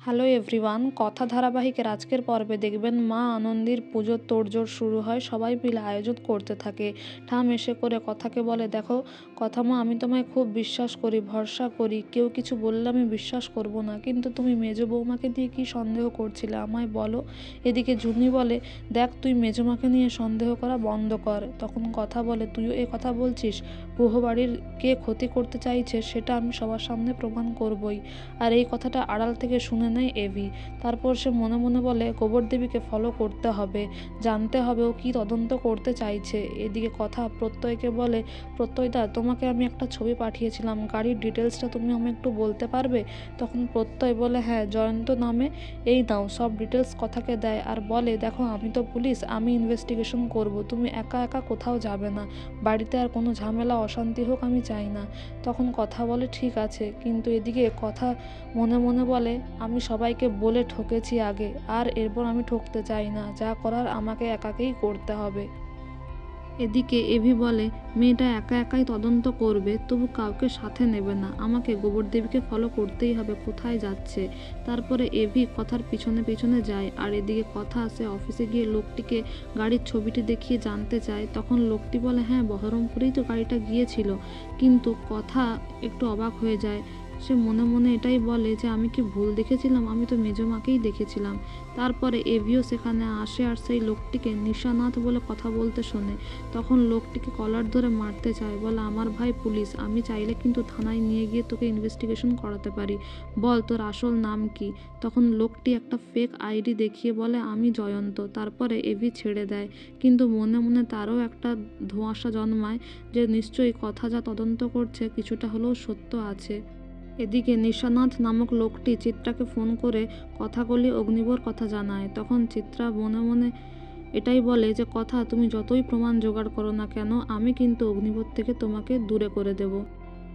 Hello everyone, কথা ধারাবাহিকের আজকের পর্বে দেখবেন মা আনন্দীর পুজোর তোড়জোড় শুরু হয়। সবাই মিলে আয়োজন করতে থাকে। ঠাম এসে করে কথাকে বলে, দেখো কথা মা, আমি তোমায় খুব বিশ্বাস করি, ভরসা করি, কেউ কিছু বললে আমি বিশ্বাস করব না, কিন্তু তুমি মেজো বৌমাকে দিয়ে কি সন্দেহ করছিলে আমায় বলো। এদিকে জুনি বলে, দেখ তুই মেজোমাকে নিয়ে সন্দেহ করা বন্ধ কর। তখন কথা বলে, তুইও এ কথা বলছিস? বাড়ির কে ক্ষতি করতে চাইছে সেটা আমি সবার সামনে প্রমাণ করবই। আর এই কথাটা আড়াল থেকে শুনে নেয় এভি। তারপর সে মনে মনে বলে, গোবর দেবীকে ফলো করতে হবে, জানতে হবে ও কি তদন্ত করতে চাইছে। এদিকে কথা প্রত্যয়কে বলে, প্রত্যয়দা তোমাকে আমি একটা ছবি পাঠিয়েছিলাম, গাড়ির ডিটেলসটা তুমি আমাকে একটু বলতে পারবে? তখন প্রত্যয় বলে, হ্যাঁ জয়ন্ত নামে, এই নাও। সব ডিটেলস কথাকে দেয় আর বলে, দেখো আমি তো পুলিশ, আমি ইনভেস্টিগেশন করব, তুমি একা একা কোথাও যাবে না, বাড়িতে আর কোনো ঝামেলা অশান্তি হোক আমি চাই না। তখন কথা বলে, ঠিক আছে, কিন্তু এদিকে কথা মনে মনে বলে, আমি সবাইকে বলে ঠকেছি আগে, আর এরপর আমি ঠকতে চাই না, যা করার আমাকে একাকেই করতে হবে। এদিকে এভি বলে, মেয়েটা একা একাই তদন্ত করবে, তবু কাউকে সাথে নেবে না, আমাকে গোবরদেবীকে ফলো করতেই হবে, কোথায় যাচ্ছে। তারপরে এভি কথার পিছনে পিছনে যায়। আর এদিকে কথা আসে অফিসে গিয়ে লোকটিকে গাড়ির ছবিটি দেখিয়ে জানতে চায়। তখন লোকটি বলে, হ্যাঁ বহরমপুরেই তো গাড়িটা গিয়েছিল। কিন্তু কথা একটু অবাক হয়ে যায়। সে মনে মনে এটাই বলে যে আমি কি ভুল দেখেছিলাম, আমি তো মেজমাকেই দেখেছিলাম। তারপরে এভিও সেখানে আসে আর সেই লোকটিকে নিশানাথ বলে কথা বলতে শোনে। তখন লোকটিকে কলার ধরে মারতে চায়, বলে আমার ভাই পুলিশ, আমি চাইলে কিন্তু থানায় নিয়ে গিয়ে তোকে ইনভেস্টিগেশন করাতে পারি, বল তোর আসল নাম কি। তখন লোকটি একটা ফেক আইডি দেখিয়ে বলে, আমি জয়ন্ত। তারপরে এভি ছেড়ে দেয়, কিন্তু মনে মনে তারও একটা ধোঁয়াশা জন্মায় যে নিশ্চয়ই কথা যা তদন্ত করছে কিছুটা হলেও সত্য আছে। এদিকে নিশানাথ নামক লোকটি চিত্রাকে ফোন করে কথাগুলি অগ্নিবর কথা জানায়। তখন চিত্রা মনে মনে এটাই বলে যে, কথা তুমি যতই প্রমাণ জোগাড় করো না কেন, আমি কিন্তু অগ্নিবর থেকে তোমাকে দূরে করে দেব।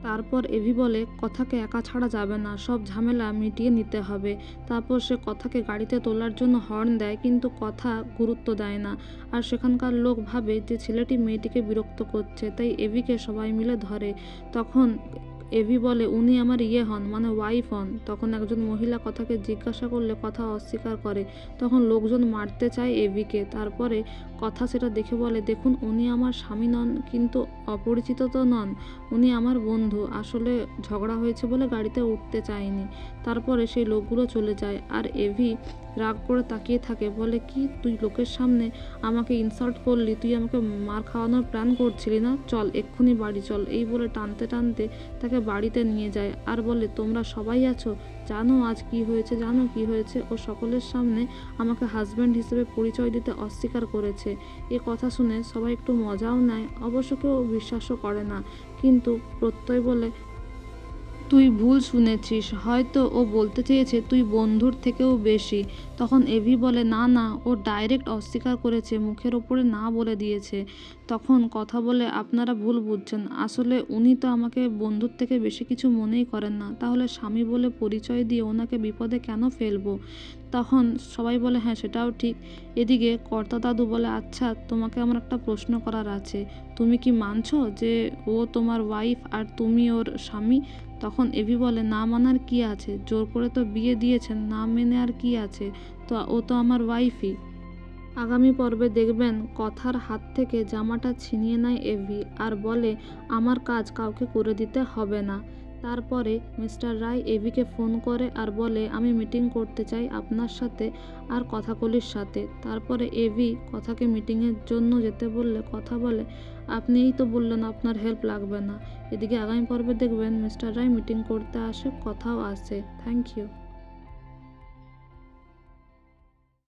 তারপর এভি বলে, কথাকে একা ছাড়া যাবে না, সব ঝামেলা মিটিয়ে নিতে হবে। তারপর সে কথাকে গাড়িতে তোলার জন্য হর্ন দেয়, কিন্তু কথা গুরুত্ব দেয় না। আর সেখানকার লোক ভাবে যে ছেলেটি মেয়েটিকে বিরক্ত করছে, তাই এভিকে সবাই মিলে ধরে। তখন এভি বলে, উনি আমার ইয়ে হন, মানে ওয়াইফ হন। তখন একজন মহিলা কথাকে জিজ্ঞাসা করলে কথা অস্বীকার করে। তখন লোকজন মারতে চায় এভিকে। তারপরে কথা সেটা দেখে বলে, দেখুন উনি আমার স্বামী নন, কিন্তু অপরিচিত তো নন, উনি আমার বন্ধু, আসলে ঝগড়া হয়েছে বলে গাড়িতে উঠতে চায়নি। তারপরে সেই লোকগুলো চলে যায় আর এভি রাগ করে তাকিয়ে থাকে, বলে কি তুই লোকের সামনে আমাকে ইনসাল্ট করলি, তুই আমাকে মার খাওয়ানোর প্ল্যান করছিলি না, চল এক্ষুনি বাড়ি চল। এই বলে টানতে টানতে তাকে বাড়িতে নিয়ে যায় আর বলে, তোমরা সবাই আছো, জানো আজ কি হয়েছে, জানো কি হয়েছে। ও সকলের সামনে আমাকে হাজব্যান্ড হিসেবে পরিচয় দিতে অস্বীকার করেছে। এ কথা শুনে সবাই একটু মজাও নেয়, অবশ্য কেউ বিশ্বাসও করে না। কিন্তু প্রত্যয় বলে, তুই ভুল শুনেছিস, হয়তো ও বলতে চেয়েছে তুই বন্ধুর থেকেও বেশি। তখন এভি বলে, না না, ও ডাইরেক্ট অস্বীকার করেছে, মুখের ওপরে না বলে দিয়েছে। তখন কথা বলে, আপনারা ভুল বুঝছেন, আসলে উনি তো আমাকে বন্ধুর থেকে বেশি কিছু মনেই করেন না, তাহলে স্বামী বলে পরিচয় দিয়ে ওনাকে বিপদে কেন ফেলবো। তখন সবাই বলে, হ্যাঁ সেটাও ঠিক। এদিকে কর্তা দাদু বলে, আচ্ছা তোমাকে আমার একটা প্রশ্ন করার আছে, তুমি কি মানছো যে ও তোমার ওয়াইফ আর তুমি ওর স্বামী? তখন এভি বলে, না মানার কি আছে, জোর করে তো বিয়ে দিয়েছেন, না মেনে আর কি আছে, তো ও তো আমার ওয়াইফই। আগামী পর্বে দেখবেন কথার হাত থেকে জামাটা ছিনিয়ে নেয় এভি আর বলে, আমার কাজ কাউকে করে দিতে হবে না। তারপরে মিস্টার রায় এভিকে ফোন করে আর বলে, আমি মিটিং করতে চাই আপনার সাথে আর কথাকলির সাথে। তারপরে এভি কথাকে মিটিংয়ের জন্য যেতে বললে কথা বলে, আপনিই তো বললেন আপনার হেল্প লাগবে না। এদিকে আগামী পর্বে দেখবেন মিস্টার রায় মিটিং করতে আসে, কথাও আসে। Thank you.